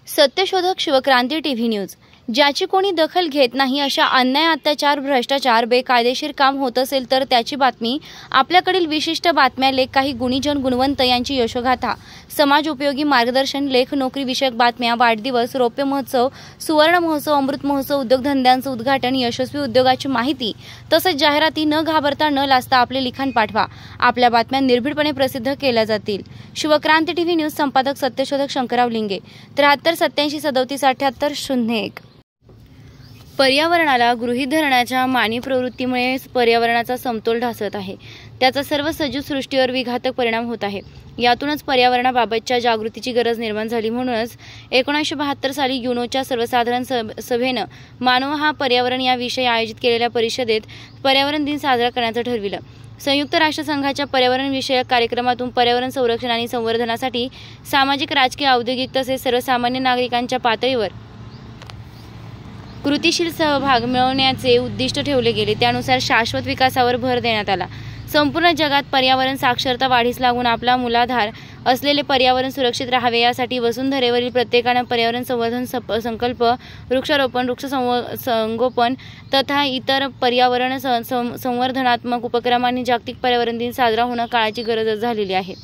सत्यशोधक Shivkranti TV news. ज्याची कोणी दखल घेत नाही अशा अन्याय, अत्याचार, भ्रष्टाचार, बेकायदेशीर काम होत असेल तर त्याची बातमी, आपल्याकडील विशिष्ट बातम्या, लेख, काही गुणीजन गुणवंत यांची यशोगाथा, समाज उपयोगी मार्गदर्शन, लेख, नोकरी विषयक बातम्या, वाढदिवस, रौप्य महोत्सव, सुवर्ण महोत्सव, अमृत महोत्सव, उद्योगधंद्यांचं उद्घाटन, यशस्वी उद्योगाची माहिती तसंच जाहिराती न घाबरता न लाजता आपले लिखाण पाठवा। आपल्या बातम्या निर्भीडपणे प्रसिद्ध केल्या जातील। शिवक्रांती टीव्ही न्यूज संपादक सत्यशोधक शंकरराव लिंगे 73 87 37 78 01। पर्यावरणाला गृहीत धरण्याच्या मानवी प्रवृत्तीमुळे पर्यावरणाचा समतोल ढासळत आहे। त्याचा सर्व सजीव सृष्टीवर विघातक परिणाम होत आहे। यातूनच पर्यावरणाबाबतच्या जागृतीची गरज निर्माण झाली। म्हणूनच 1972 साली युनोच्या सर्वसाधारण सभेनं मानव हा पर्यावरण या विषयी आयोजित केलेल्या परिषदेत पर्यावरण दिन साजरा करण्याचं ठरविलं। संयुक्त राष्ट्रसंघाच्या पर्यावरण विषयक कार्यक्रमातून पर्यावरण संरक्षण आणि संवर्धनासाठी सामाजिक, राजकीय, औद्योगिक तसेच सर्वसामान्य नागरिकांच्या पातळीवर कृतीशील सहभाग मिळवण्याचे उद्दिष्ट ठेवले गेले। त्यानुसार शाश्वत विकासावर भर देण्यात आला। संपूर्ण जगात पर्यावरण साक्षरता वाढीस लागून आपला मूलाधार असलेले पर्यावरण सुरक्षित राहावे यासाठी वसुंधरेवरील प्रत्येकानं पर्यावरण संवर्धन संकल्प, वृक्षारोपण, संगोपन तथा इतर पर्यावरण संवर्धनात्मक उपक्रमांनी जागतिक पर्यावरण दिन साजरा होणं काळाची गरज झालेली आहे।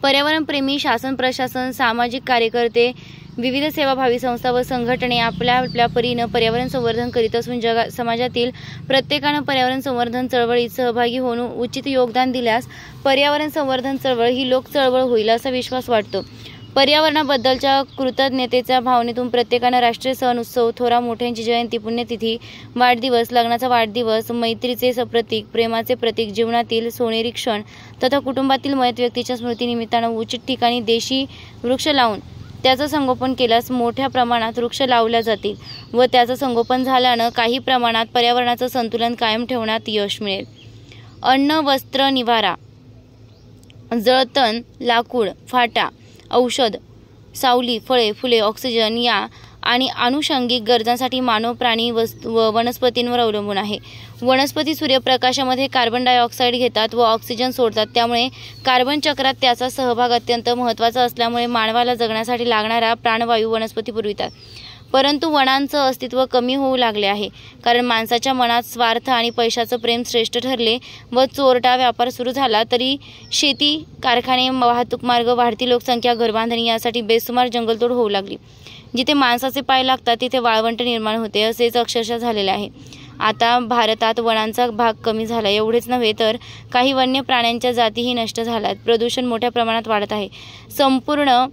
पर्यावरण प्रेमी शासन, प्रशासन, सामाजिक कार्यकर्ते, विविध सेवाभावी संस्था व संघटने आपल्या परीनं पर्यावरण संवर्धन करीत असून समाजातील प्रत्येकानं पर्यावरण संवर्धन चळवळीत सहभागी होऊन उचित योगदान दिल्यास पर्यावरण संवर्धन चळवळ ही लोक चळवळ होईल असा विश्वास वाटतो। पर्यावरणाबद्दलच्या कृतज्ञतेच्या भावनेतून प्रत्येकानं राष्ट्रीय सण, उत्सव, थोरा मोठ्यांची जयंती, पुण्यतिथी, वाढदिवस, लग्नाचा वाढदिवस, मैत्रीचे प्रतीक, प्रेमाचे प्रतीक, जीवनातील सोनेरी क्षण तथा कुटुंबातील मयत व्यक्तीच्या स्मृतीनिमित्तानं उचित ठिकाणी देशी वृक्ष लावून त्याचं संगोपन केल्यास मोठ्या प्रमाणात वृक्ष लावल्या जातील व त्याचं संगोपन झाल्यानं काही प्रमाणात पर्यावरणाचं संतुलन कायम ठेवण्यात यश मिळेल। अन्न, वस्त्र, निवारा, जळतण, लाकूड, फाटा, औषध, सावली, फळे, फुले, ऑक्सिजन या आणि आनुषंगिक गरजांसाठी मानव, प्राणी व वनस्पतींवर अवलंबून आहे। वनस्पती सूर्यप्रकाशामध्ये कार्बन डायऑक्साईड घेतात व ऑक्सिजन सोडतात, त्यामुळे कार्बन चक्रात त्याचा सहभाग अत्यंत महत्त्वाचा असल्यामुळे मानवाला जगण्यासाठी लागणारा प्राणवायू वनस्पती पुरवितात। परंतु वनांचं अस्तित्व कमी होऊ लागले आहे, कारण माणसाच्या मनात स्वार्थ आणि पैशाचं प्रेम श्रेष्ठ ठरले व चोरटा व्यापार सुरू झाला। तरी शेती, कारखाने, वाहतूक मार्ग, वाढती लोकसंख्या, घरबांधणी यासाठी बेसुमार जंगलतोड होऊ लागली। जिथे माणसाचे पाय लागतात तिथे वाळवंट निर्माण होते असेच अक्षरशः झालेले आहे। आता भारतात वनांचा भाग कमी झाला। एवढेच नव्हे तर काही वन्य प्राण्यांच्या जातीही नष्ट झाल्यात। प्रदूषण मोठ्या प्रमाणात वाढत आहे। संपूर्ण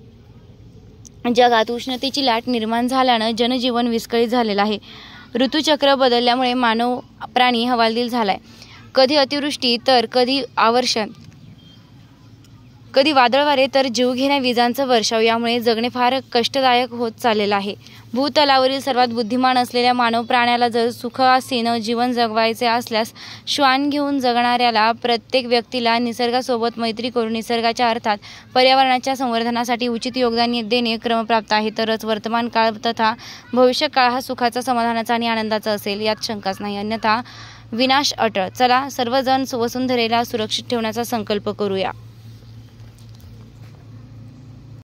जगात उष्णतेची लाट निर्माण झाल्यानं जनजीवन विस्कळीत झालेलं आहे। ऋतुचक्र बदलल्यामुळे मानव प्राणी हवालदिल झालाय। कधी अतिवृष्टी तर कधी अवर्षण, कधी वादळवारे तर जीवघेण्या विजांचा वर्षाव, यामुळे जगणे फार कष्टदायक होत चाललेलं आहे। भूतलावरील सर्वात बुद्धिमान असलेल्या मानव प्राण्याला जर सुखासीनं जीवन जगवायचे असल्यास श्वान घेऊन जगणाऱ्याला प्रत्येक व्यक्तीला निसर्गासोबत मैत्री करून निसर्गाच्या अर्थात पर्यावरणाच्या संवर्धनासाठी उचित योगदान देणे क्रमप्राप्त आहे। तरच वर्तमान काळ तथा भविष्य काळ हा सुखाचा, समाधानाचा आणि आनंदाचा असेल यात शंकाच नाही, अन्यथा विनाश अटळ। चला सर्वजण वसुंधरेला सुरक्षित ठेवण्याचा संकल्प करूया।